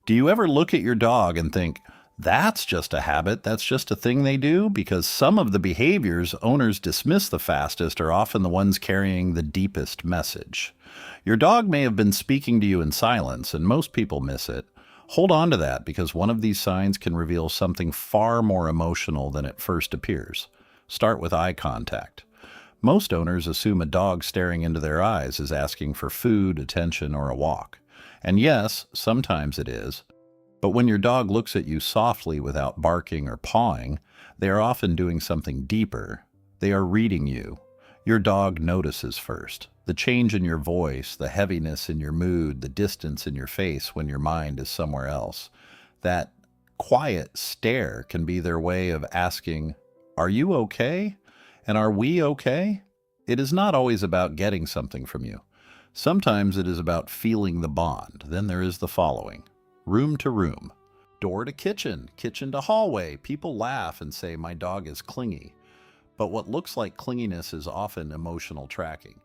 Do you ever look at your dog and think, that's just a habit, that's just a thing they do? Because some of the behaviors owners dismiss the fastest are often the ones carrying the deepest message. Your dog may have been speaking to you in silence, and most people miss it. Hold on to that because one of these signs can reveal something far more emotional than it first appears. Start with eye contact. Most owners assume a dog staring into their eyes is asking for food, attention, or a walk. And yes, sometimes it is. But when your dog looks at you softly without barking or pawing, they are often doing something deeper. They are reading you. Your dog notices first. The change in your voice, the heaviness in your mood, the distance in your face when your mind is somewhere else. That quiet stare can be their way of asking, are you okay? And are we okay? It is not always about getting something from you. Sometimes it is about feeling the bond. Then there is the following. Room to room. Door to kitchen. Kitchen to hallway. People laugh and say, my dog is clingy. But what looks like clinginess is often emotional tracking.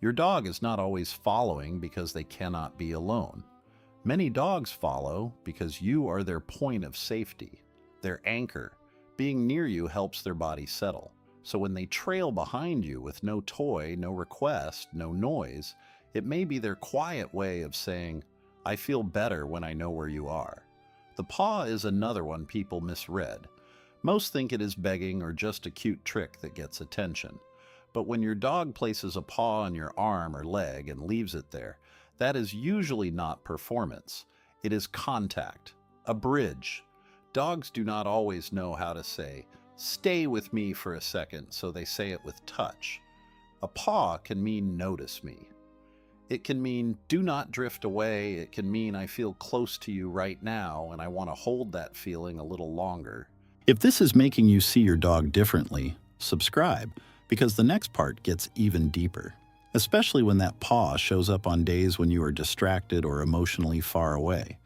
Your dog is not always following because they cannot be alone. Many dogs follow because you are their point of safety, their anchor. Being near you helps their body settle. So when they trail behind you with no toy, no request, no noise, it may be their quiet way of saying, I feel better when I know where you are. The paw is another one people misread. Most think it is begging or just a cute trick that gets attention. But when your dog places a paw on your arm or leg and leaves it there, that is usually not performance. It is contact, a bridge. Dogs do not always know how to say, stay with me for a second, so they say it with touch. A paw can mean notice me. It can mean do not drift away. It can mean I feel close to you right now and I want to hold that feeling a little longer. If this is making you see your dog differently, subscribe, because the next part gets even deeper, especially when that paw shows up on days when you are distracted or emotionally far away.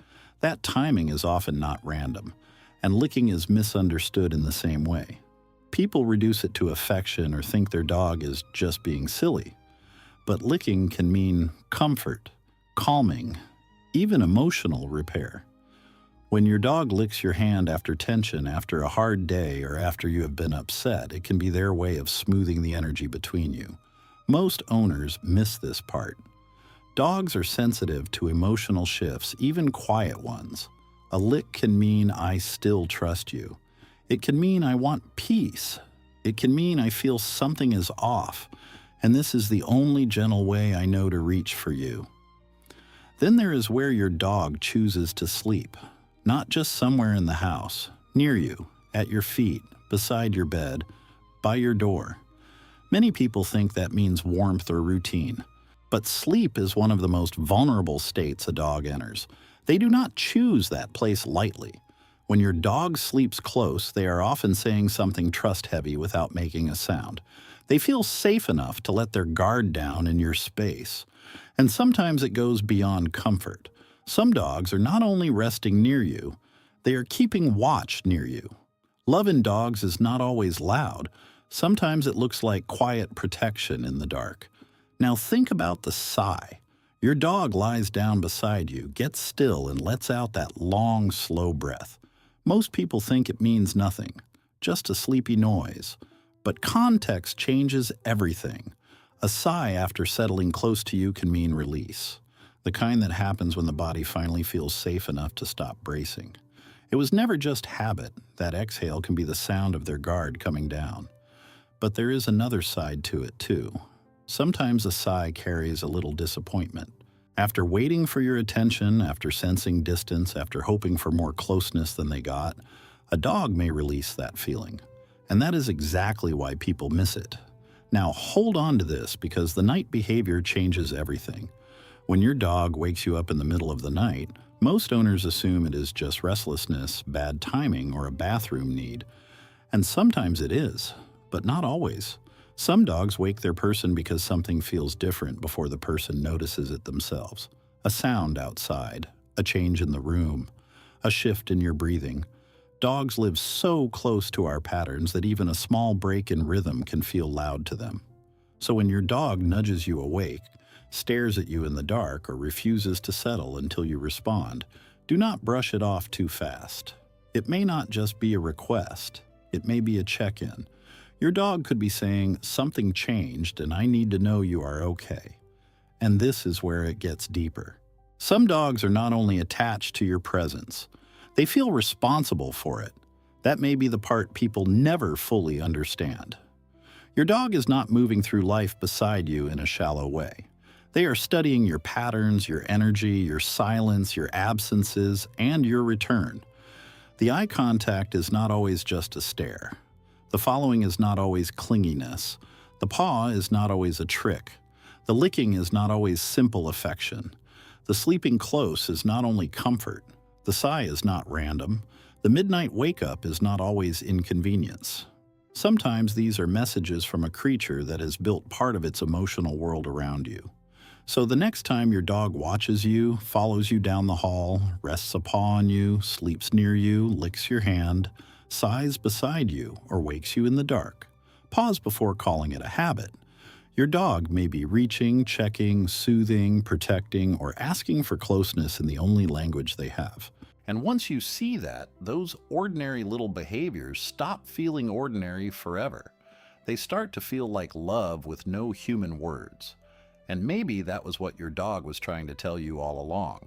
That timing is often not random, and licking is misunderstood in the same way. People reduce it to affection or think their dog is just being silly. But licking can mean comfort, calming, even emotional repair. When your dog licks your hand after tension, after a hard day, or after you have been upset, it can be their way of smoothing the energy between you. Most owners miss this part. Dogs are sensitive to emotional shifts, even quiet ones. A lick can mean I still trust you. It can mean I want peace. It can mean I feel something is off, and this is the only gentle way I know to reach for you. Then there is where your dog chooses to sleep. Not just somewhere in the house, near you, at your feet, beside your bed, by your door. Many people think that means warmth or routine. But sleep is one of the most vulnerable states a dog enters. They do not choose that place lightly. When your dog sleeps close, they are often saying something trust-heavy without making a sound. They feel safe enough to let their guard down in your space. And sometimes it goes beyond comfort. Some dogs are not only resting near you, they are keeping watch near you. Love in dogs is not always loud. Sometimes it looks like quiet protection in the dark. Now think about the sigh. Your dog lies down beside you, gets still, and lets out that long, slow breath. Most people think it means nothing, just a sleepy noise. But context changes everything. A sigh after settling close to you can mean release. The kind that happens when the body finally feels safe enough to stop bracing. It was never just habit. That exhale can be the sound of their guard coming down. But there is another side to it too. Sometimes a sigh carries a little disappointment. After waiting for your attention, after sensing distance, after hoping for more closeness than they got, a dog may release that feeling. And that is exactly why people miss it. Now hold on to this because the night behavior changes everything. When your dog wakes you up in the middle of the night, most owners assume it is just restlessness, bad timing, or a bathroom need. And sometimes it is, but not always. Some dogs wake their person because something feels different before the person notices it themselves. A sound outside, a change in the room, a shift in your breathing. Dogs live so close to our patterns that even a small break in rhythm can feel loud to them. So when your dog nudges you awake, stares at you in the dark, or refuses to settle until you respond, Do not brush it off too fast. It may not just be a request, it may be a check-in. Your dog could be saying, "Something changed and I need to know you are okay." And this is where it gets deeper. Some dogs are not only attached to your presence, they feel responsible for it. That may be the part people never fully understand. Your dog is not moving through life beside you in a shallow way. They are studying your patterns, your energy, your silence, your absences, and your return. The eye contact is not always just a stare. The following is not always clinginess. The paw is not always a trick. The licking is not always simple affection. The sleeping close is not only comfort. The sigh is not random. The midnight wake-up is not always inconvenience. Sometimes these are messages from a creature that has built part of its emotional world around you. So the next time your dog watches you, follows you down the hall, rests a paw on you, sleeps near you, licks your hand, sighs beside you, or wakes you in the dark, pause before calling it a habit. Your dog may be reaching, checking, soothing, protecting, or asking for closeness in the only language they have. And once you see that, those ordinary little behaviors stop feeling ordinary forever. They start to feel like love with no human words. And maybe that was what your dog was trying to tell you all along.